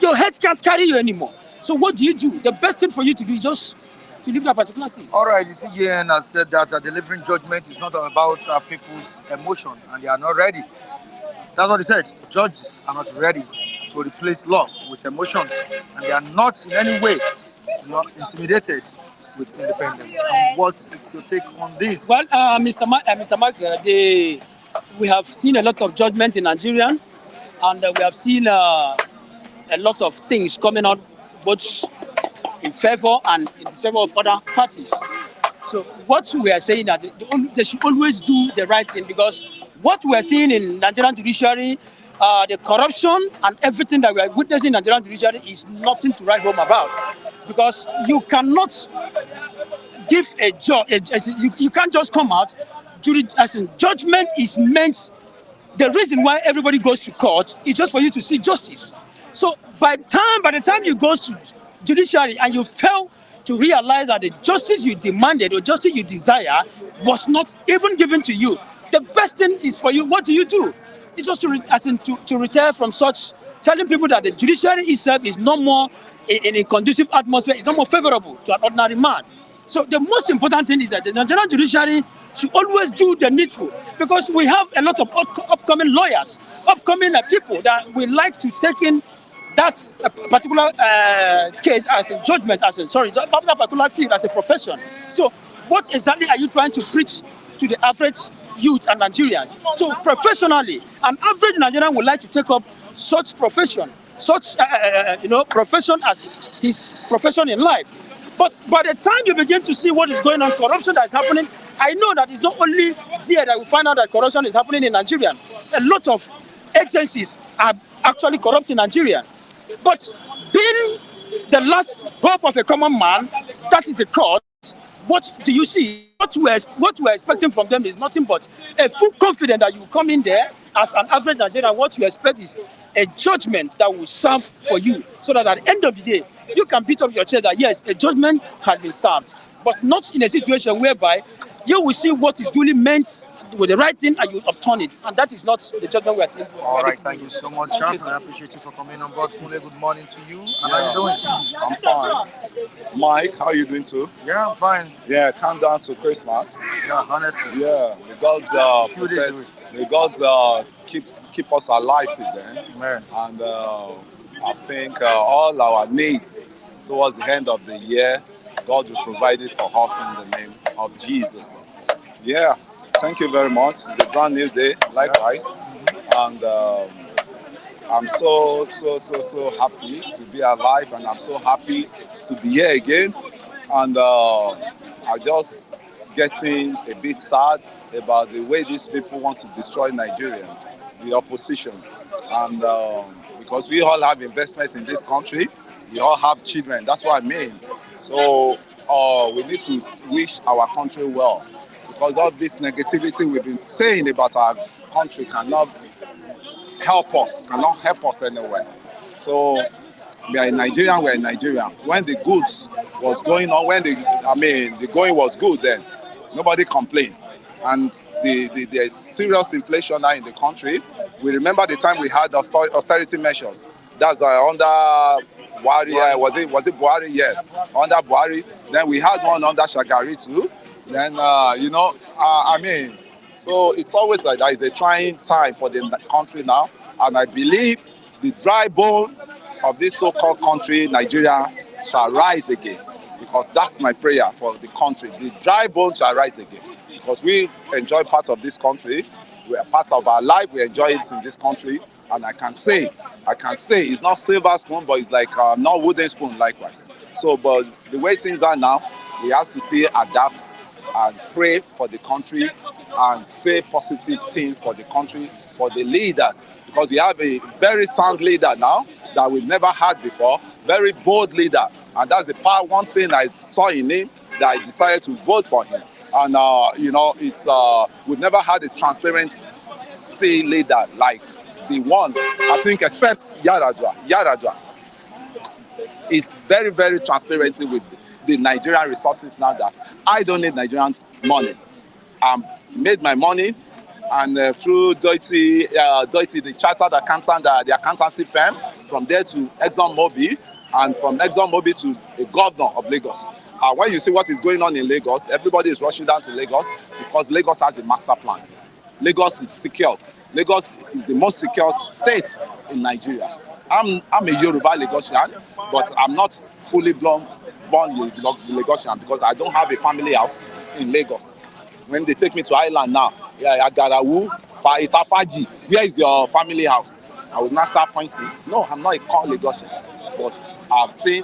Your health can't carry you anymore. So what do? The best thing for you to do is just to leave that particular seat. All right, the CJN has said that delivering judgment is not about people's emotion, and they are not ready. That's what he said. Judges are not ready to replace law with emotions, and they are not in any way intimidated with independence. And what is your take on this? Well, Mr. Mark, we have seen a lot of judgments in Nigeria, and we have seen a lot of things coming out both in favor and in disfavor of other parties. So what we are saying that they should always do the right thing, because what we are seeing in Nigerian judiciary, the corruption and everything that we are witnessing in Nigerian judiciary is nothing to write home about, because you cannot give a judge, you can't just come out. As in, judgment is meant, the reason why everybody goes to court is just for you to see justice. So by the time you go to judiciary and you fail to realize that the justice you demanded or justice you desire was not even given to you, the best thing is for you, what do? It's just to retire from such, telling people that the judiciary itself is no more in a conducive atmosphere, it's no more favorable to an ordinary man. So the most important thing is that the Nigerian judiciary should always do the needful, because we have a lot of upcoming lawyers, upcoming people that we like to take in that particular case as a judgment, that particular field as a profession. So what exactly are you trying to preach to the average youth and Nigerians? So professionally, an average Nigerian would like to take up such profession, profession as his profession in life. But by the time you begin to see what is going on, corruption that is happening, I know that it's not only there that we find out that corruption is happening in Nigeria. A lot of agencies are actually corrupt in Nigeria. But being the last hope of a common man, that is the court. What do you see? What we're expecting from them is nothing but a full confidence that you come in there as an average Nigerian. What you expect is a judgment that will serve for you, so that at the end of the day, you can beat up your chest that yes, a judgment has been served, but not in a situation whereby you will see what is duly meant with the right thing and you upturn it, and that is not the judgment we are seeing. All right, thank you so much, Charles. I appreciate you for coming on board. Kunle, good morning to you. How are you doing? I'm fine. Mike, how are you doing too? Yeah, I'm fine. Yeah, countdown to Christmas. Yeah, honestly. Yeah, may God keep us alive till then. Amen. And I think all our needs towards the end of the year, God will provide it for us in the name of Jesus. Yeah, thank you very much. It's a brand new day, likewise. And I'm so happy to be alive, and I'm so happy to be here again. And I'm just getting a bit sad about the way these people want to destroy Nigeria, the opposition. And because we all have investments in this country, we all have children, that's what I mean. So we need to wish our country well, because all this negativity we've been saying about our country cannot help us anywhere. So we are in Nigeria, we're in Nigeria. When the goods was going on, the going was good then, nobody complained. And there's serious inflation now in the country. We remember the time we had austerity measures. That's under Buhari, was it Buhari? Yes, under Buhari. Then we had one under Shagari too. Then so it's always like that. It's a trying time for the country now, and I believe the dry bone of this so-called country, Nigeria, shall rise again, because that's my prayer for the country. The dry bone shall rise again, because we enjoy part of this country. We are part of our life. We enjoy it in this country, and I can say it's not silver spoon, but it's like not wooden spoon likewise. So, but the way things are now, we have to still adapt and pray for the country and say positive things for the country, for the leaders, because we have a very sound leader now that we've never had before, very bold leader, and that's the one thing I saw in him that I decided to vote for him. And it's we've never had a transparent leader like the one, I think, except Yaradua. Yaradua is very, very transparent with the Nigerian resources now that I don't need Nigerians' money. Made my money, and through Doity, the chartered accountant, the accountancy firm, from there to ExxonMobil, and from ExxonMobil to a governor of Lagos. When you see what is going on in Lagos, everybody is rushing down to Lagos because Lagos has a master plan. Lagos is secured. Lagos is the most secured state in Nigeria. I'm a Yoruba Lagosian, but I'm not fully born Lagosian because I don't have a family house in Lagos. When they take me to Island now, Agarawu, Itafaji, where is your family house? I will not start pointing. No, I'm not a core Lagosian, but I've seen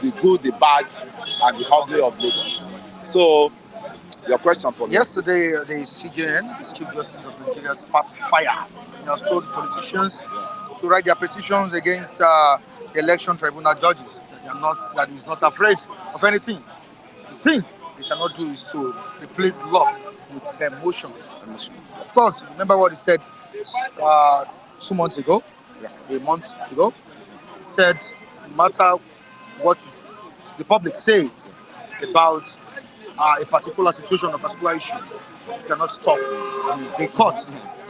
the good, the bad, and the ugly of Lagos. So, your question for me. Yesterday, the CJN, the Chief Justice of Nigeria, sparked fire. He has told politicians to write their petitions against the election tribunal judges. That he's not afraid of anything. The thing they cannot do is to replace law with emotions. Of course, remember what he said 2 months ago, a month ago. He said, no matter what the public says about a particular situation, a particular issue, it cannot stop the court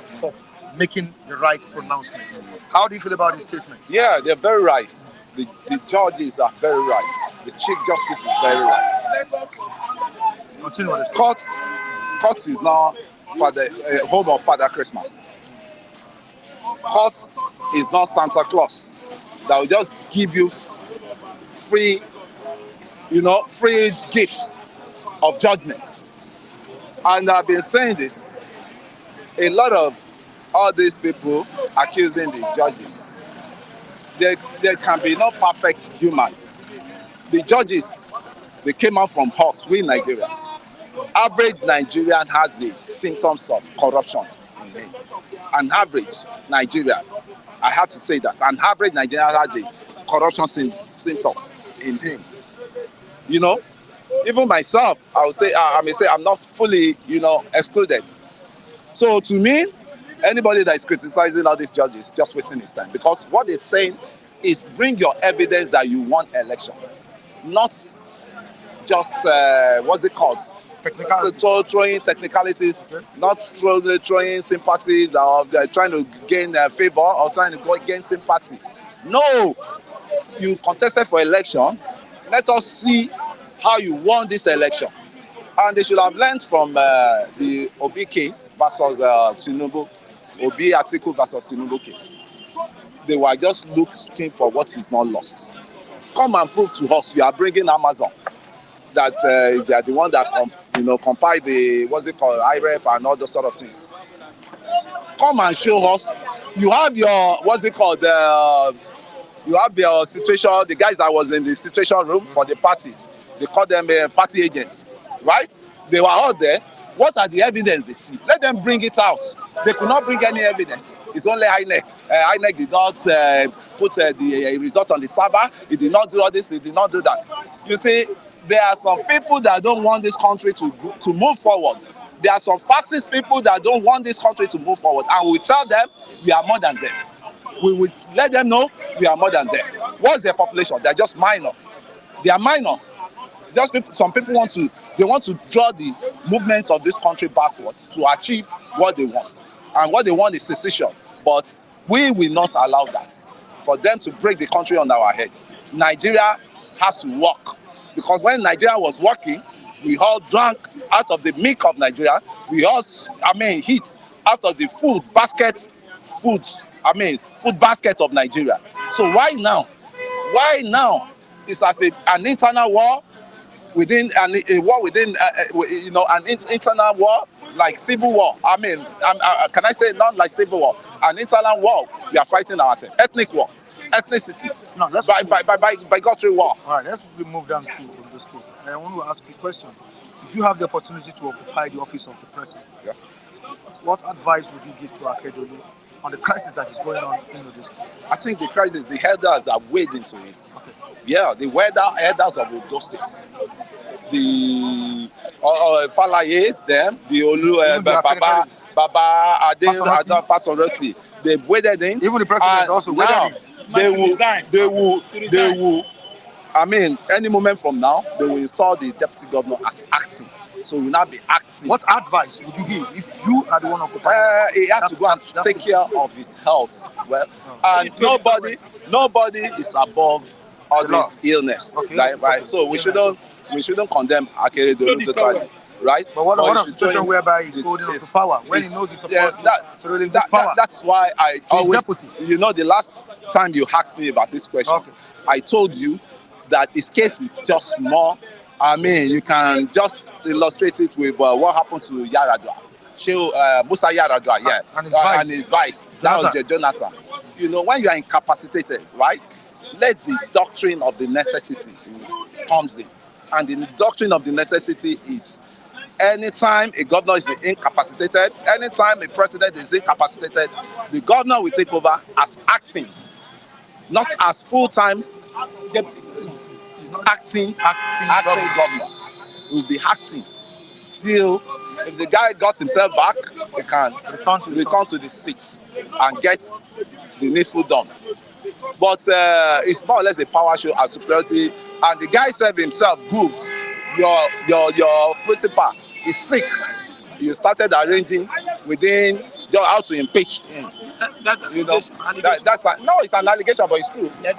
for making the right pronouncement. How do you feel about his statement? Yeah, they're very right. The judges are very right. The Chief Justice is very right. Continue with this. Court is now home of Father Christmas. Court is not Santa Claus that will just give you free gifts of judgments. And I've been saying this, a lot of all these people accusing the judges, there can be no perfect human. The judges, they came out from us, we Nigerians. Average Nigerian has the symptoms of corruption in him. An average Nigerian, I have to say that, an average Nigerian has the corruption symptoms in him. Even myself, I may say I'm not fully, excluded. So to me, anybody that is criticizing all these judges just wasting his time, because what they're saying is bring your evidence that you won election, not just what's it called? Throwing technicalities, not throwing sympathies, or trying to gain favor or trying to gain sympathy. No, you contested for election. Let us see how you won this election. And they should have learned from the Obi case versus Tinubu, Obi Atiku versus Tinubu case. They were just looking for what is not lost. Come and prove to us you are bringing Amazon, that they are the one that compile the IRF and all those sort of things. Come and show us. You have your you have your situation. The guys that was in the situation room for the parties, they call them party agents, right? They were out there. What are the evidence they see? Let them bring it out. They could not bring any evidence. It's only INEC. INEC did not put the result on the server. It did not do all this. It did not do that. You see, there are some people that don't want this country to move forward. There are some fascist people that don't want this country to move forward. And we tell them we are more than them. We will let them know we are more than them. What's their population? They're just minor. They are minor. Some people want to draw the movement of this country backward to achieve what they want. And what they want is secession. But we will not allow that. For them to break the country on our head. Nigeria has to work. Because when Nigeria was working, we all drank out of the milk of Nigeria. We all, eat out of the food basket of Nigeria. So why now? Why now? It's as an internal war within a war within, an internal war like civil war. Can I say not like civil war? An internal war. We are fighting ourselves. Ethnic war, ethnicity. No, let's by God's war. All right, let's move down to Ondo State. I want to ask you a question. If you have the opportunity to occupy the office of the president, what advice would you give to Akeredolu on the crisis that is going on in Ondo State? I think the crisis, the elders are wading into it. Okay. Yeah, the elders of Ondo State. The Falayes, them, the Olu, Baba Ade Fasoroti, they've waded in. Even the president also waded in. They will. Any moment from now, they will install the deputy governor as acting. So will not be acting. What advice would you give if you are the one occupying? He has to go and take care of his health. Well, and nobody is above all this illness. Okay. Right? So we shouldn't condemn Akeredolu totally. Right? But what of the situation whereby he's holding on to power when he knows he's supposed to really get power? That's why I always, deputy. the last time you asked me about this question, I told you that his case is just more. You can just illustrate it with what happened to Yaradua. Musa Yaradua, and his vice. That was Jonathan. When you are incapacitated, right? Let the doctrine of the necessity comes in. And the doctrine of the necessity is anytime a governor is incapacitated, anytime a president is incapacitated, the governor will take over as acting, not as full-time deputy. Acting governor will be acting till if the guy got himself back, he can return to the seats and get the needful done. But it's more or less a power show and superiority. And the guy said himself goofed. Your principal is sick. You started arranging within how to impeach him. That's an allegation. It's an allegation, but it's true. There's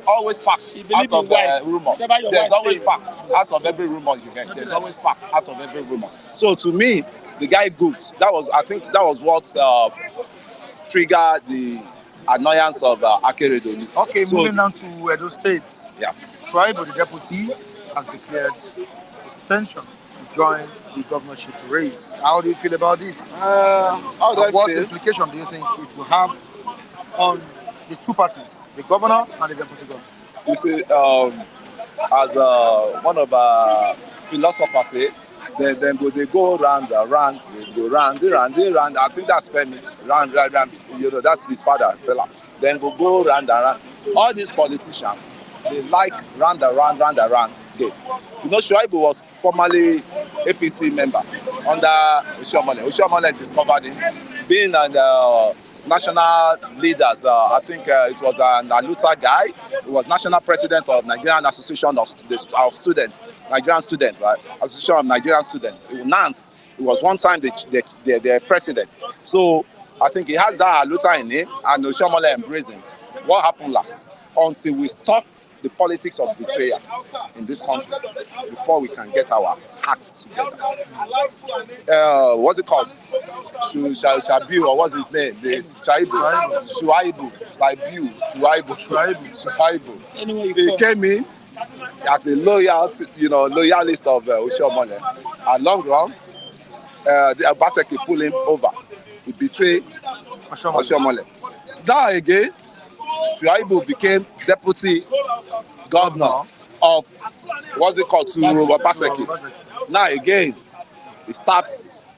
always facts out of the rumor. There's always facts out of every rumor you get. There's always facts out of every rumor. So to me, the guy goofed. I think that was what triggered the annoyance of Akeredolu. Okay, so, moving on to Edo State. Yeah. Shuaibu, the deputy, has declared his intention to join the governorship race. How do you feel about this? What implication do you think it will have on the two parties, the governor and the deputy governor? You see, as one of our philosophers say, they go round, they go round. I think that's Femi. Round. That's his father, fella. Then go round and round. All these politicians, they like round game. Shuaibu was formerly APC member under Oshiomhole. Oshiomhole discovered him being the national leaders. I think it was an Aluta guy. He was national president of Nigerian Association of Students, Nigerian Students, right? Association of Nigerian Students. NANS. It was one time the president. So I think he has that Aluta in him, and Oshiomhole embraced him. What happened last? Until we stop the politics of betrayal in this country before we can get our acts together. What's it called? Shabiu, or what's his name? Shuaibu. He came in as a loyalist of Oshiomhole. And long run, the Obaseki pulled him over. He betrayed Oshiomhole. Now again, Shuaibu became deputy governor of to Obaseki. Now again,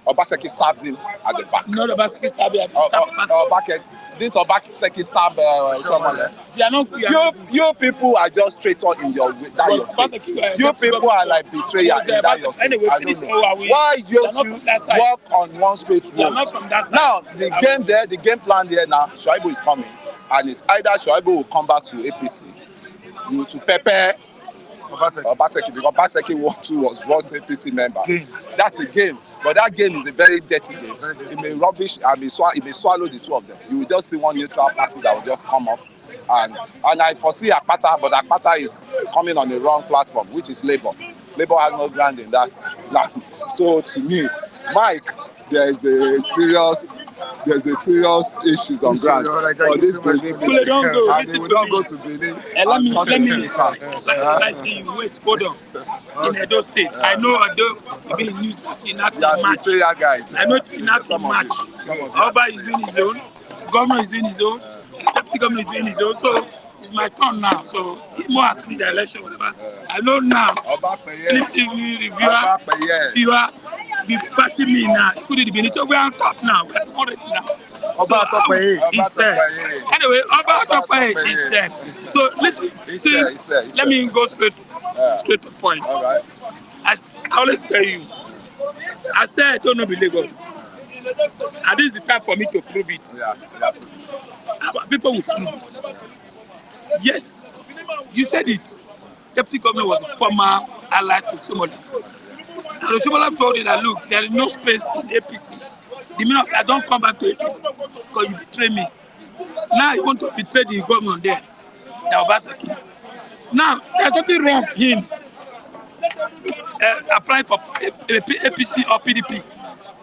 Obaseki stabbed him at the back. No, Obaseki stabbed him. Didn't Obaseki stab Oshiomhole? You people are just traitor in your state. You people are like betrayers in that your state. Anyway, why don't you walk on one straight road? Now, the game plan there now, Shuaibu is coming. And it's either Shuaibu will come back to APC, to prepare Obaseki, because Obaseki was APC member. That's a game. But that game is a very dirty game. It may rubbish and it may swallow the two of them. You will just see one neutral party that will just come up. And I foresee Akpata, but Akpata is coming on the wrong platform, which is Labour. Labour has no ground in that land. So to me, Mike, there's a serious issues on ground for this Benin. Kule, don't go. And Listen they will to not me. go to Benin. Let me wait. Hold on. In Edo State, I know Edo being used nothing match. Guys, I know it's nothing match. Oba is doing his own. Governor is doing his own. Deputy governor is doing his own. So it's my turn now. So if more after the election, whatever. I know now. Flip TV reviewer, be passing me now. It could be Benin. So we're on top now. We're already now. So he said. Anyway, Oba Topae he said. So listen. Let me go straight to the point. All right. I always tell you. I said I don't know the Lagos. And this is the time for me to prove it. People will prove it. Yes, you said it. Deputy governor was a former ally to Somaliland. And Somaliland told you that, look, there is no space in APC. The minute I don't come back to APC because you betray me. Now you want to betray the governor there, the Obaseki. Now, there's nothing wrong with him applying for APC or PDP.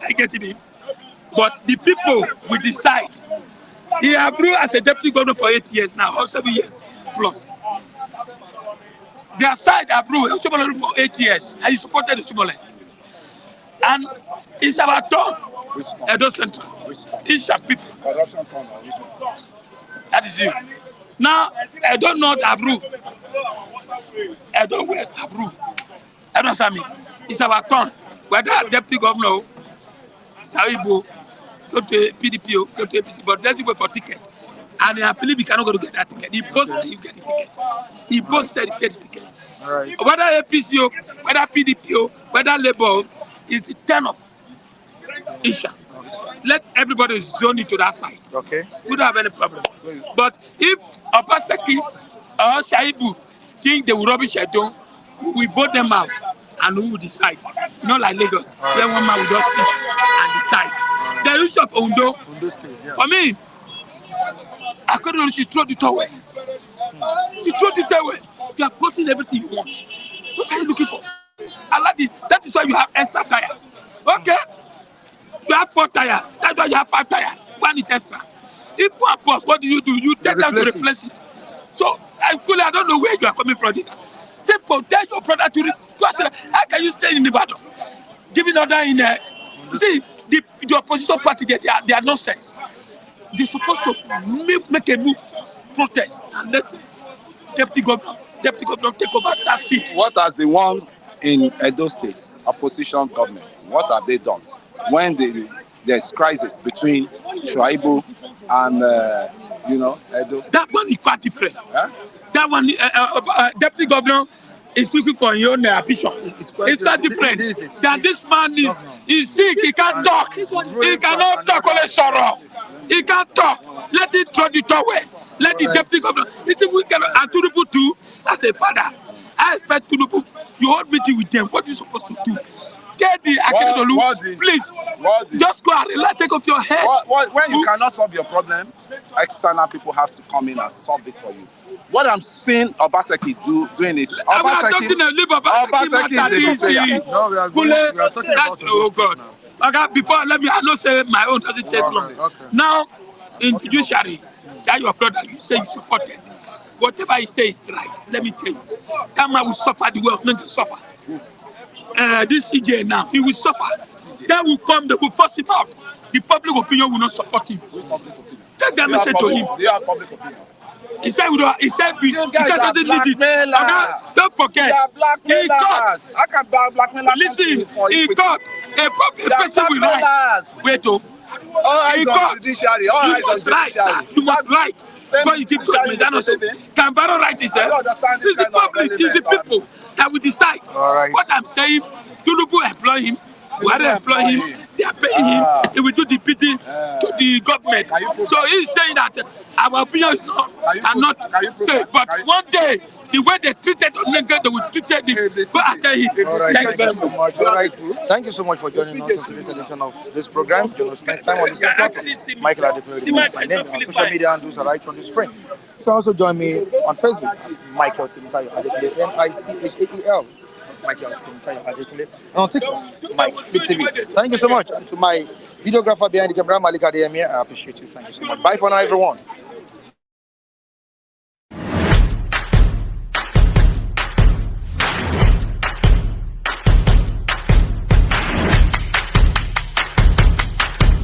I get it. But the people will decide. He has ruled as a deputy governor for 8 years now, or 7 years plus. Their side have ruled for 8 years, and he supported the Somaliland. And it's about turn. Edo Central. Each people. Corruption turn or which one? That is you. Now, Edo North have ruled. Edo West have ruled. I don't understand me. It's about turn. Whether deputy governor, Saibo, go to PDP, go to APC, but let's wait for ticket. And I believe he cannot go to get that ticket. He posted he get the ticket. He posted he get the ticket. Right. Whether APC, whether PDP, whether Labour, is the turn of Isha. Let everybody zone into that side. Okay. We don't have any problem. But if Obaseki or Shaibu think they will rubbish Edo, we vote them out and we will decide. Not like Lagos, where one man will just sit and decide. The issue of Ondo State, yeah. for me, according to she throw the towel. She throw the towel. You have gotten everything you want. What are you looking for? I like this. That is why you have extra tire. Okay? You have 4 tires. That's why you have 5 tires. One is extra. If one boss, what do? You take them to replace it. So, I don't know where you are coming from. This simple. Tell your brother to replace it. How can you stay in the battle? Giving order in there. You see, the opposition party, they are nonsense. They're supposed to make a move, protest, and let deputy governor take over that seat. What has the one in Edo State opposition government? What have they done when there's crisis between Shuaibu and Edo? That one is quite different. Huh? That one, deputy governor is looking for your own ambition. It's not different. That this man is sick. He can't talk. He cannot talk on a sorrow. He can't talk. Let it throw the towel. Let the deputy governor. Listen, we can and Tunubu too. As a father, I expect Tunubu. You hold meeting with them. What are you supposed to do? Get the Akeredolu, please. Just go and relax, take off your head. When you cannot solve your problem, external people have to come in and solve it for you. What I'm seeing Obaseki doing is Obaseki is a player. No, we are talking about oh God. Okay, before let me. I know say my own doesn't take long. Okay. Now, in judiciary, that your brother you say you supported. Whatever he says is right. Let me tell you, that man will suffer the way of men to suffer. This CJ now, he will suffer. Then will come, they will force him out. The public opinion will not support him. Take that message to him. They are public opinion. He said, doesn't lead it. Okay? Don't forget. He got. I can blackmail. Listen, he got a person will write. Wait, all eyes on judiciary. All eyes on judiciary. You must write. So you keep talking. Can Barrow write it, sir? It's the public, it's the people that will decide. Right. What I'm saying, Tunubu employ him, Buhari employ him, they are paying him, he will do the bidding to the government. So he's saying that our opinion is not, cannot say, but one day the way they treated Onyenga, they will treat him. Go after him. All right, Thank you very so much. much. All right, thank you so much for joining us in today's edition of this program. Join us next time on the same platform. Michael Adekunle, my name. Our social media handles are right on the screen. You can also join me on Facebook at Michael Timitayo Adekunle, Michael Michael Timitayo Adekunle, and on TikTok, Mike Flip TV. Thank you so much, and to my videographer behind the camera, Malika Adeyemi, I appreciate you. Thank you so much. Bye for now, everyone.